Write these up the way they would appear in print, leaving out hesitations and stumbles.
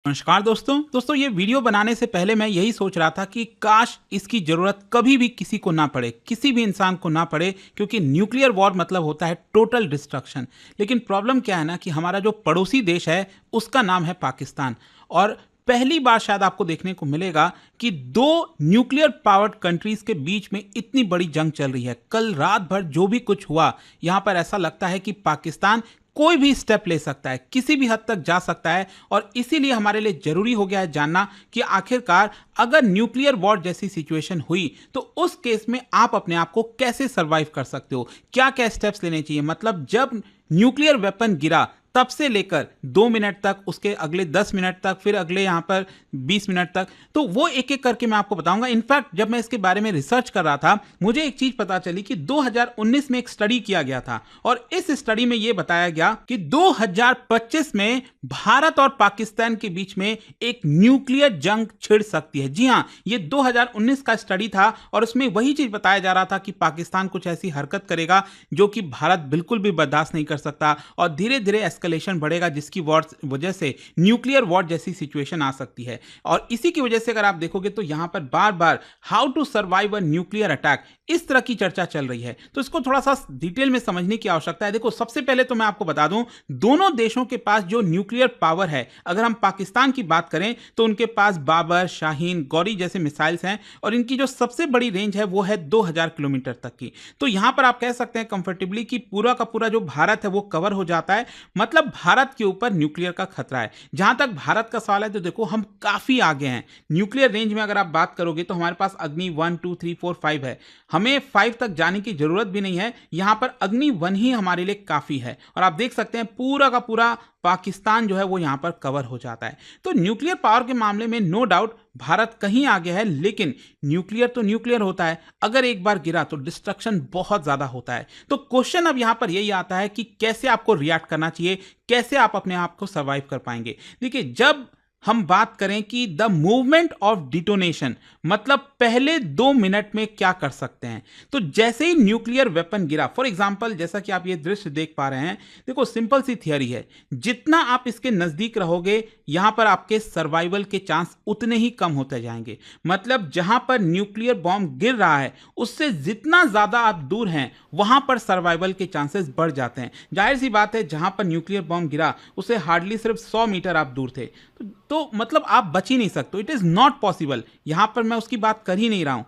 नमस्कार दोस्तों ये वीडियो बनाने से पहले मैं यही सोच रहा था कि काश इसकी ज़रूरत कभी भी किसी को ना पड़े, किसी भी इंसान को ना पड़े, क्योंकि न्यूक्लियर वॉर मतलब होता है टोटल डिस्ट्रक्शन। लेकिन प्रॉब्लम क्या है ना कि हमारा जो पड़ोसी देश है उसका नाम है पाकिस्तान। और पहली बार शायद आपको देखने को मिलेगा कि दो न्यूक्लियर पावर्ड कंट्रीज के बीच में इतनी बड़ी जंग चल रही है। कल रात भर जो भी कुछ हुआ, यहाँ पर ऐसा लगता है कि पाकिस्तान कोई भी स्टेप ले सकता है, किसी भी हद तक जा सकता है। और इसीलिए हमारे लिए जरूरी हो गया है जानना कि आखिरकार अगर न्यूक्लियर वॉर जैसी सिचुएशन हुई तो उस केस में आप अपने आप को कैसे सरवाइव कर सकते हो, क्या क्या स्टेप्स लेने चाहिए। मतलब जब न्यूक्लियर वेपन गिरा तब से लेकर 2 मिनट तक, उसके अगले 10 मिनट तक, फिर अगले यहाँ पर 20 मिनट तक, तो वो एक एक करके मैं आपको बताऊंगा। इनफैक्ट जब मैं इसके बारे में रिसर्च कर रहा था मुझे एक चीज पता चली कि 2019 में एक स्टडी किया गया था और इस स्टडी में यह बताया गया कि 2025 में भारत और पाकिस्तान के बीच में एक न्यूक्लियर जंग छिड़ सकती है। जी हाँ, ये 2019 का स्टडी था और उसमें वही चीज बताया जा रहा था कि पाकिस्तान कुछ ऐसी हरकत करेगा जो कि भारत बिल्कुल भी बर्दाश्त नहीं कर सकता और धीरे धीरे एस्केलेशन बढ़ेगा, जिसकी वजह से न्यूक्लियर वॉर जैसी सिचुएशन आ सकती है। और इसी की वजह से अगर आप देखोगे तो यहां पर बार बार how to survive a nuclear attack, इस तरह की चर्चा चल रही है। तो इसको थोड़ा सा डिटेल में समझने की आवश्यकता है। देखो, सबसे पहले तो मैं आपको बता दूं, दोनों देशों के पास जो न्यूक्लियर पावर है, अगर हम पाकिस्तान की बात करें तो उनके पास बाबर, शाहीन, गौरी जैसे मिसाइल्स हैं और इनकी जो सबसे बड़ी रेंज है वो है 2000 किलोमीटर तक की। तो यहां पर आप कह सकते हैं कंफर्टेबली कि पूरा का पूरा जो भारत है वो कवर हो जाता है। मतलब भारत के ऊपर न्यूक्लियर का खतरा है। जहां तक भारत का सवाल है तो देखो, हम काफी आगे हैं न्यूक्लियर रेंज में। अगर आप बात करोगे तो हमारे पास अग्नि 1 2 3 4 5 है, हमें 5 तक जाने की जरूरत भी नहीं है। यहां पर अग्नि 1 ही हमारे लिए काफी है और आप देख सकते हैं पूरा का पूरा पाकिस्तान जो है वो यहां पर कवर हो जाता है। तो न्यूक्लियर पावर के मामले में नो डाउट भारत कहीं आगे है, लेकिन न्यूक्लियर तो न्यूक्लियर होता है, अगर एक बार गिरा तो डिस्ट्रक्शन बहुत ज्यादा होता है। तो क्वेश्चन अब यहां पर यही आता है कि कैसे आपको रिएक्ट करना चाहिए, कैसे आप अपने आप को सर्वाइव कर पाएंगे। देखिए, जब हम बात करें कि द मूवमेंट ऑफ डिटोनेशन, मतलब पहले 2 मिनट में क्या कर सकते हैं, तो जैसे ही न्यूक्लियर वेपन गिरा, फॉर एग्जांपल जैसा कि आप ये दृश्य देख पा रहे हैं, देखो सिंपल सी थियरी है, जितना आप इसके नजदीक रहोगे यहां पर आपके सर्वाइवल के चांस उतने ही कम होते जाएंगे। मतलब जहां पर न्यूक्लियर बॉम्ब गिर रहा है उससे जितना ज्यादा आप दूर हैं वहां पर सर्वाइवल के चांसेस बढ़ जाते हैं। जाहिर सी बात है, जहां पर न्यूक्लियर बॉम्ब गिरा उससे हार्डली सिर्फ 100 मीटर आप दूर थे, तो मतलब आप बच ही नहीं सकते। It is not possible. यहां पर मैं उसकी बात कर ही नहीं रहा हूं।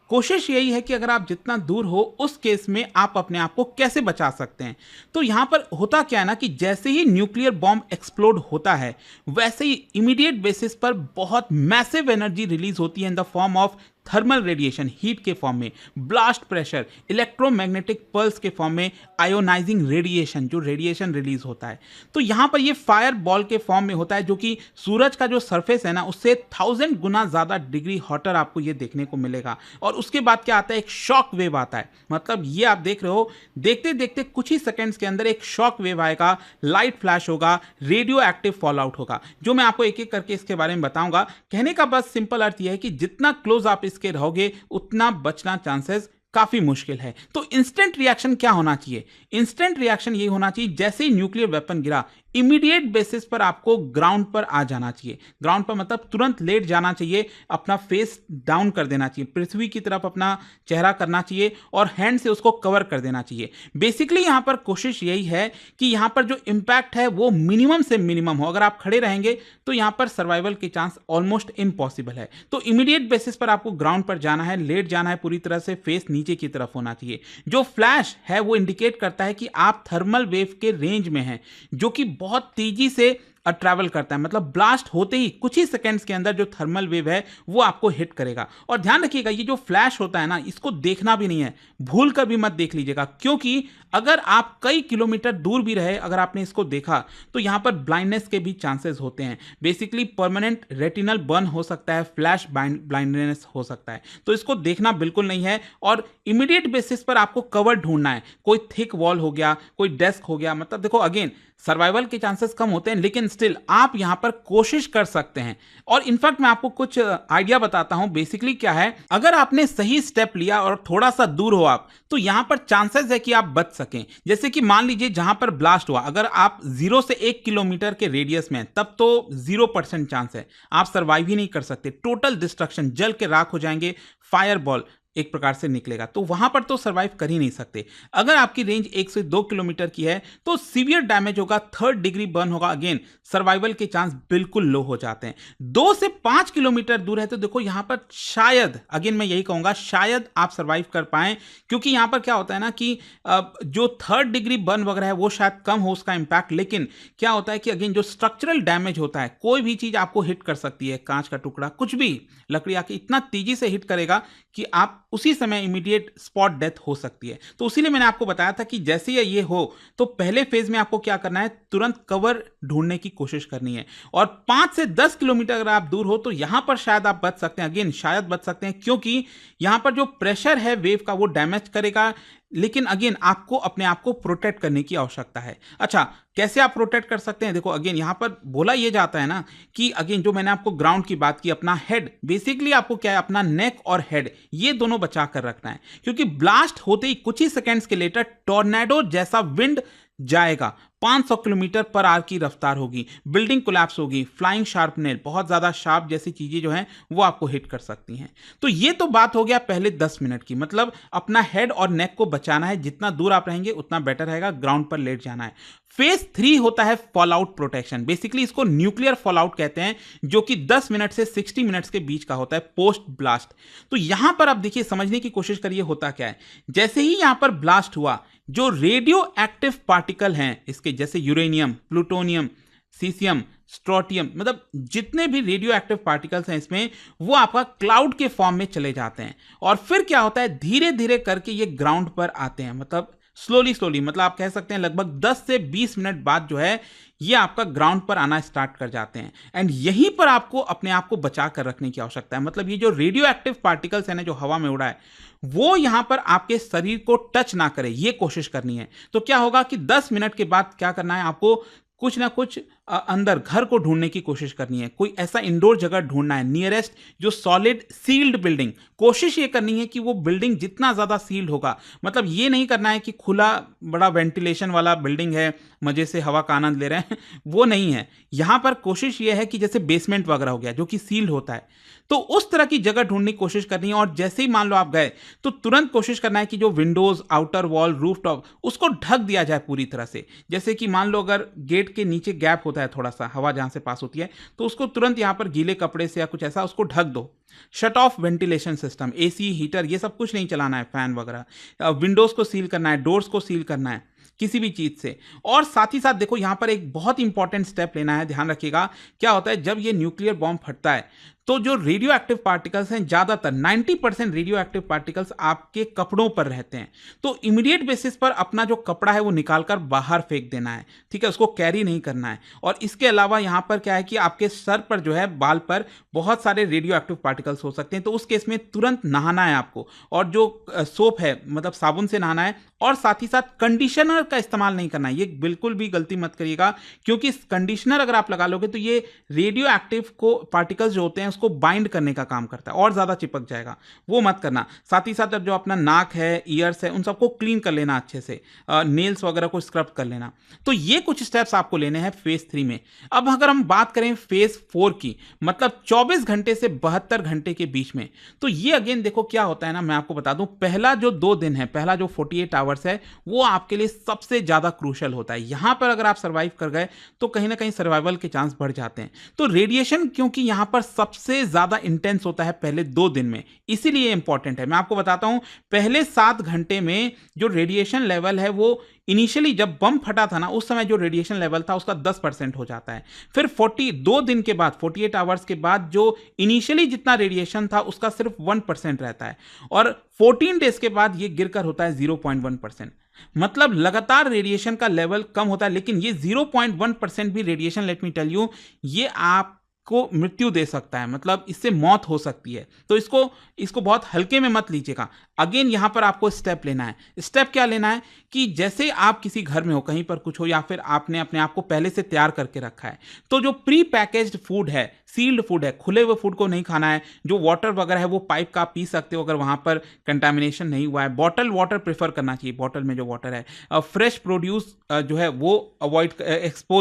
कोशिश यही है कि अगर आप जितना दूर हो उस केस में आप अपने आप को कैसे बचा सकते हैं। तो यहां पर होता क्या है ना कि जैसे ही न्यूक्लियर बॉम्ब एक्सप्लोड होता है वैसे ही इमीडिएट बेसिस पर बहुत मैसिव एनर्जी रिलीज होती है in the form of thermal radiation, heat के फॉर्म में, ब्लास्ट प्रेशर, इलेक्ट्रोमैग्नेटिक पल्स के फॉर्म में, आयोनाइजिंग रेडिएशन, जो रेडिएशन रिलीज होता है। तो यहां पर ये फायर बॉल के फॉर्म में होता है, जो कि सूरज का जो सरफेस है ना उससे 1000 गुना ज्यादा डिग्री हॉटर आपको ये देखने को मिलेगा। और उसके बाद क्या आता है, एक शॉक वेव आता है। मतलब ये आप देख रहे हो, देखते देखते कुछ ही सेकेंड्स के अंदर एक शॉक वेव आएगा, लाइट फ्लैश होगा, रेडियो एक्टिव फॉल आउट होगा, जो मैं आपको एक एक करके इसके बारे में बताऊंगा। कहने का बस सिंपल अर्थ यह है कि जितना क्लोज आप के रहोगे उतना बचना चांसेस काफी मुश्किल है। तो इंस्टेंट रिएक्शन क्या होना चाहिए? इंस्टेंट रिएक्शन ये होना चाहिए, जैसे ही न्यूक्लियर वेपन गिरा इमीडिएट बेसिस पर आपको ग्राउंड पर आ जाना चाहिए। ग्राउंड पर मतलब तुरंत लेट जाना चाहिए, अपना फेस डाउन कर देना चाहिए, पृथ्वी की तरफ अपना चेहरा करना चाहिए और हैंड से उसको कवर कर देना चाहिए। बेसिकली यहां पर कोशिश यही है कि यहां पर जो इंपैक्ट है वो मिनिमम से मिनिमम हो। अगर आप खड़े रहेंगे तो यहां पर सर्वाइवल के चांस ऑलमोस्ट इम्पॉसिबल है। तो इमीडिएट बेसिस पर आपको ग्राउंड पर जाना है, लेट जाना है, पूरी तरह से फेस नीचे की तरफ होना चाहिए। जो फ्लैश है वो इंडिकेट करता है कि आप थर्मल वेव के रेंज में हैं, जो कि बहुत तेजी से ट्रैवल करता है। मतलब ब्लास्ट होते ही कुछ ही सेकंड्स के अंदर जो थर्मल वेव है वो आपको हिट करेगा। और ध्यान रखिएगा, ये जो फ्लैश होता है ना, इसको देखना भी नहीं है, भूल कर भी मत देख लीजिएगा, क्योंकि अगर आप कई किलोमीटर दूर भी रहे, अगर आपने इसको देखा तो यहां पर ब्लाइंडनेस के भी चांसेस होते हैं। बेसिकली परमानेंट रेटिनल बर्न हो सकता है, फ्लैश ब्लाइंडनेस हो सकता है। तो इसको देखना बिल्कुल नहीं है और इमीडिएट बेसिस पर आपको कवर ढूंढना है। कोई थिक वॉल हो गया, कोई डेस्क हो गया। मतलब देखो, अगेन सर्वाइवल के चांसेस कम होते हैं, लेकिन स्टिल आप यहां पर कोशिश कर सकते हैं। और इनफैक्ट मैं आपको कुछ आइडिया बताता हूं। बेसिकली क्या है, अगर आपने सही स्टेप लिया और थोड़ा सा दूर हो आप, तो यहां पर चांसेस है कि आप बच सकें। जैसे कि मान लीजिए जहां पर ब्लास्ट हुआ, अगर आप 0 से 1 किलोमीटर के रेडियस में हैं, तब तो 0% चांस है, आप सर्वाइव ही नहीं कर सकते। टोटल डिस्ट्रक्शन, जल के राख हो जाएंगे, फायर बॉल एक प्रकार से निकलेगा, तो वहां पर तो सर्वाइव कर ही नहीं सकते। अगर आपकी रेंज 1 से 2 किलोमीटर की है तो सीवियर डैमेज होगा, 3rd डिग्री बर्न होगा, अगेन सर्वाइवल के चांस बिल्कुल लो हो जाते हैं। 2 से 5 किलोमीटर दूर है तो देखो यहां पर शायद, अगेन मैं यही कहूंगा, शायद आप सर्वाइव कर पाए, क्योंकि यहां पर क्या होता है ना कि जो 3rd डिग्री बर्न वगैरह है वो शायद कम हो उसका इंपैक्ट, लेकिन क्या होता है कि अगेन जो स्ट्रक्चरल डैमेज होता है, कोई भी चीज आपको हिट कर सकती है, कांच का टुकड़ा, कुछ भी, लकड़ी आके इतना तेजी से हिट करेगा कि आप उसी समय इमीडिएट स्पॉट डेथ हो सकती है। तो उसीलिए मैंने आपको बताया था कि जैसे ये हो तो पहले फेज में आपको क्या करना है, तुरंत कवर ढूंढने की कोशिश करनी है। और 5 से 10 किलोमीटर अगर आप दूर हो तो यहां पर शायद आप बच सकते हैं, अगेन शायद बच सकते हैं, क्योंकि यहां पर जो प्रेशर है वेव का वो डैमेज करेगा, लेकिन अगेन आपको अपने आप को प्रोटेक्ट करने की आवश्यकता है। अच्छा, कैसे आप प्रोटेक्ट कर सकते हैं? देखो अगेन यहां पर बोला यह जाता है ना कि अगेन जो मैंने आपको ग्राउंड की बात की, अपना हेड, बेसिकली आपको क्या है, अपना नेक और हेड ये दोनों बचा कर रखना है, क्योंकि ब्लास्ट होते ही कुछ ही सेकेंड्स के लेटर टॉर्नेडो जैसा विंड जाएगा, 500 किलोमीटर पर आवर की रफ्तार होगी, बिल्डिंग कोलैप्स होगी, फ्लाइंग शार्पनेल, बहुत ज्यादा शार्प जैसी चीजें जो हैं वो आपको हिट कर सकती हैं। तो ये तो बात हो गया पहले 10 मिनट की, मतलब अपना हेड और नेक को बचाना है, जितना दूर आप रहेंगे उतना बेटर रहेगा, ग्राउंड पर लेट जाना है। फेज 3 होता है फॉल आउट प्रोटेक्शन, बेसिकली इसको न्यूक्लियर फॉल आउट कहते हैं, जो कि 10 मिनट से 60 मिनट्स के बीच का होता है पोस्ट ब्लास्ट। तो यहां पर आप देखिए, समझने की कोशिश करिए होता क्या है। जैसे ही यहां पर ब्लास्ट हुआ, जो रेडियो एक्टिव पार्टिकल हैं इसके, जैसे यूरेनियम, प्लूटोनियम, सीसियम, स्ट्रोटियम, मतलब जितने भी रेडियो एक्टिव पार्टिकल्स हैं इसमें, वो आपका क्लाउड के फॉर्म में चले जाते हैं। और फिर क्या होता है, धीरे धीरे करके ये ग्राउंड पर आते हैं, मतलब स्लोली, मतलब आप कह सकते हैं लगभग 10 से 20 मिनट बाद जो है ये आपका ग्राउंड पर आना स्टार्ट कर जाते हैं। एंड यहीं पर आपको अपने आप को बचा कर रखने की आवश्यकता है। मतलब ये जो रेडियो एक्टिव पार्टिकल्स है ना, जो हवा में उड़ा है, वो यहां पर आपके शरीर को टच ना करे, ये कोशिश करनी है। तो क्या होगा कि 10 मिनट के बाद क्या करना है, आपको कुछ ना कुछ अंदर घर को ढूंढने की कोशिश करनी है, कोई ऐसा इंडोर जगह ढूंढना है, नियरेस्ट जो सॉलिड सील्ड बिल्डिंग। कोशिश ये करनी है कि वो बिल्डिंग जितना ज्यादा सील्ड होगा, मतलब ये नहीं करना है कि खुला बड़ा वेंटिलेशन वाला बिल्डिंग है, मजे से हवा का आनंद ले रहे हैं, वो नहीं है। यहां पर कोशिश ये है कि जैसे बेसमेंट वगैरह हो गया जो कि सील्ड होता है, तो उस तरह की जगह ढूंढने की कोशिश करनी है। और जैसे ही मान लो आप गए तो तुरंत कोशिश करना है कि जो Windows, outer wall, roof top, उसको ढक दिया जाए पूरी तरह से। जैसे कि मान लो अगर गेट के नीचे गैप होता है थोड़ा सा, हवा जहां से पास होती है, तो उसको तुरंत यहां पर गीले कपड़े से या कुछ ऐसा उसको ढक दो। Shut off ventilation system, AC, heater, ये सब कुछ नहीं चलाना है, फैन वगैरह। विंडोज को सील करना है, डोर्स को सील करना है किसी भी चीज से। और साथ ही साथ देखो यहां पर एक बहुत इंपॉर्टेंट स्टेप लेना है, ध्यान रखिएगा। क्या होता है, जब ये न्यूक्लियर बॉम्ब फटता है तो जो रेडियो एक्टिव पार्टिकल्स हैं, ज्यादातर 90% रेडियो एक्टिव पार्टिकल्स आपके कपड़ों पर रहते हैं। तो इमीडिएट बेसिस पर अपना जो कपड़ा है वो निकालकर बाहर फेंक देना है, ठीक है, उसको कैरी नहीं करना है। और इसके अलावा यहां पर क्या है कि आपके सर पर जो है, बाल पर बहुत सारे रेडियो एक्टिव पार्टिकल्स हो सकते हैं, तो उस केस में तुरंत नहाना है आपको। और जो सोप है, मतलब साबुन से नहाना है। और साथ ही साथ कंडीशनर का इस्तेमाल नहीं करना है, ये बिल्कुल भी गलती मत करिएगा, क्योंकि कंडीशनर अगर आप लगा लोगे तो ये रेडियो एक्टिव को पार्टिकल्स जो होते हैं उसको बाइंड करने का काम करता है और ज्यादा चिपक जाएगा, वो मत करना। साथ ही साथ जो अपना नाक है, ईयर्स है, उन सबको क्लीन कर लेना अच्छे से, नेल्स वगैरह को स्क्रब कर लेना। तो ये कुछ स्टेप्स आपको लेने हैं फेज 3 में। अब अगर हम बात करें फेज 4 की, मतलब 24 घंटे से 72 घंटे के बीच में, तो ये अगेन देखो क्या होता है ना, मैं आपको बता दूं, पहला जो 2 दिन है, पहला जो 48 आवर्स है, वो आपके लिए सबसे ज्यादा क्रूशियल होता है। यहां पर अगर आप सर्वाइव कर गए तो कहीं ना कहीं सर्वाइवल के चांस बढ़ जाते हैं। तो रेडिएशन क्योंकि यहां पर सबसे ज्यादा इंटेंस होता है पहले 2 दिन में, इसीलिए इंपॉर्टेंट है। मैं आपको बताता हूं, पहले 7 घंटे में जो रेडिएशन लेवल है वो इनिशियली जब बम फटा था ना, उस समय जो रेडिएशन लेवल था उसका 10% हो जाता है। फिर 42 दिन के बाद, 48 आवर्स के बाद, जो इनिशियली जितना रेडिएशन था उसका सिर्फ 1% रहता है। और 14 डेज के बाद ये गिरकर होता है 0.1%। मतलब लगातार रेडिएशन का लेवल कम होता है, लेकिन ये 0.1% भी radiation, let me tell you, ये आप को मृत्यु दे सकता है, मतलब इससे मौत हो सकती है। तो इसको बहुत हल्के में मत लीजिएगा। अगेन यहाँ पर आपको स्टेप लेना है। स्टेप क्या लेना है कि जैसे आप किसी घर में हो, कहीं पर कुछ हो, या फिर आपने अपने आप को पहले से तैयार करके रखा है, तो जो प्री पैकेज्ड फूड है, सील्ड फूड है, खुले हुए फूड को नहीं खाना है। जो वाटर वगैरह है वो पाइप का आप पी सकते हो अगर वहां पर कंटामिनेशन नहीं हुआ है। बॉटल वाटर प्रेफर करना चाहिए, बॉटल में जो वाटर है। फ्रेश प्रोड्यूस जो है वो अवॉइड,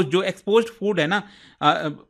जो एक्सपोज्ड फूड है ना,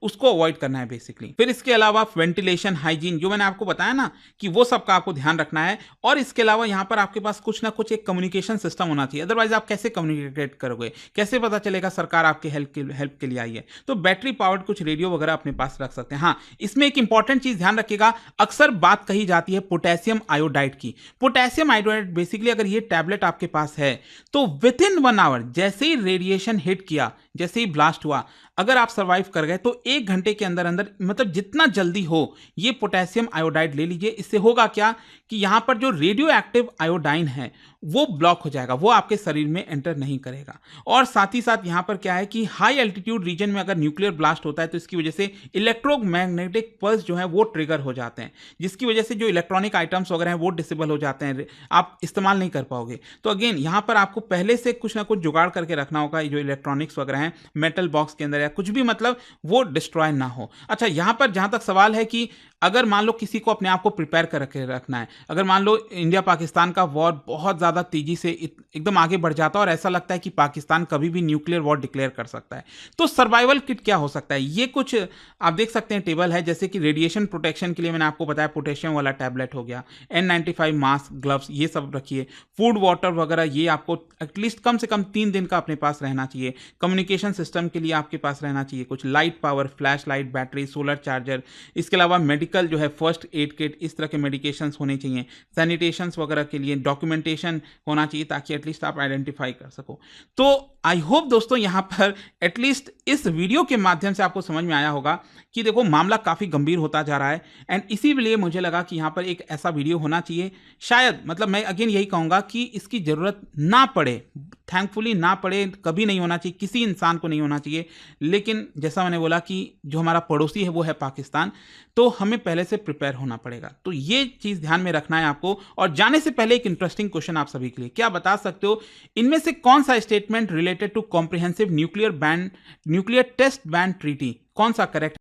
उसको अवॉइड करना है बेसिकली। फिर इसके अलावा वेंटिलेशन, हाइजीन, जो मैंने आपको बताया ना कि वो सबका आपको ध्यान रखना है। और इसके अलावा यहाँ पर आपके पास कुछ ना कुछ एक कम्युनिकेशन सिस्टम होना चाहिए, अदरवाइज आप कैसे कम्युनिकेट करोगे, कैसे पता चलेगा सरकार आपके हेल्प के लिए आई है। तो बैटरी पावर्ड कुछ रेडियो वगैरह अपने पास रख सकते हैं। हाँ, इसमें एक इंपॉर्टेंट चीज ध्यान रखिएगा, अक्सर बात कही जाती है पोटेशियम आयोडाइड की। पोटेशियम आयोडाइड बेसिकली अगर ये टैबलेट आपके पास है तो विद इन 1 आवर, जैसे ही रेडिएशन हिट किया, जैसे ही ब्लास्ट हुआ, अगर आप सर्वाइव कर गए तो 1 घंटे के अंदर अंदर, मतलब जितना जल्दी हो, ये पोटेशियम आयोडाइड ले लीजिए। इससे होगा क्या कि यहां पर जो रेडियो एक्टिव आयोडाइन है वो ब्लॉक हो जाएगा, वो आपके शरीर में एंटर नहीं करेगा। और साथ ही साथ यहां पर क्या है कि हाई एल्टीट्यूड रीजन में अगर न्यूक्लियर ब्लास्ट होता है तो इसकी वजह से इलेक्ट्रोमैग्नेटिक पल्स जो है वो ट्रिगर हो जाते हैं, जिसकी वजह से जो इलेक्ट्रॉनिक आइटम्स वगैरह हैं वो डिसेबल हो जाते हैं, आप इस्तेमाल नहीं कर पाओगे। तो अगेन यहां पर आपको पहले से कुछ ना कुछ जुगाड़ करके रखना होगा, जो इलेक्ट्रॉनिक्स वगैरह हैं मेटल बॉक्स के अंदर या कुछ भी, मतलब वो डिस्ट्रॉय ना हो। अच्छा, यहां पर जहां तक सवाल है कि अगर मान लो किसी को अपने आप को प्रिपेयर करके रखना है, अगर मान लो इंडिया पाकिस्तान का वॉर बहुत ज़्यादा तेजी से एकदम आगे बढ़ जाता है और ऐसा लगता है कि पाकिस्तान कभी भी न्यूक्लियर वॉर डिक्लेयर कर सकता है, तो सर्वाइवल किट क्या हो सकता है, ये कुछ आप देख सकते हैं टेबल है। जैसे कि रेडिएशन प्रोटेक्शन के लिए मैंने आपको बताया पोटेशियम वाला टैबलेट हो गया, N95 मास्क, ग्लव्स, ये सब रखिए। फूड वाटर वगैरह ये आपको एटलीस्ट कम से कम 3 दिन का अपने पास रहना चाहिए। कम्युनिकेशन सिस्टम के लिए आपके पास रहना चाहिए कुछ light power, flash light, battery, solar charger. इसके अलावा मेडिकल जो है फर्स्ट एड किट, इस तरह के मेडिकेशंस होने चाहिए। सैनिटेशंस वगैरह के लिए डॉक्यूमेंटेशन होना चाहिए ताकि एटलीस्ट आप आइडेंटिफाई कर सको। तो आई होप दोस्तों यहाँ पर एटलीस्ट इस वीडियो के माध्यम से आपको समझ में आया होगा कि देखो मामला काफ़ी गंभीर होता जा रहा है, एंड इसीलिए मुझे लगा कि यहाँ पर एक ऐसा वीडियो होना चाहिए। शायद, मतलब मैं अगेन यही कहूँगा कि इसकी ज़रूरत ना पड़े, थैंकफुली ना पड़े, कभी नहीं होना चाहिए, किसी इंसान को नहीं होना चाहिए। लेकिन जैसा मैंने बोला कि जो हमारा पड़ोसी है वो है पाकिस्तान, तो हमें पहले से प्रिपेयर होना पड़ेगा। तो ये चीज़ ध्यान में रखना है आपको। और जाने से पहले एक इंटरेस्टिंग क्वेश्चन आप सभी के लिए, क्या बता सकते हो इनमें से कौन सा statement related to comprehensive nuclear test ban treaty, कौन सा करेक्ट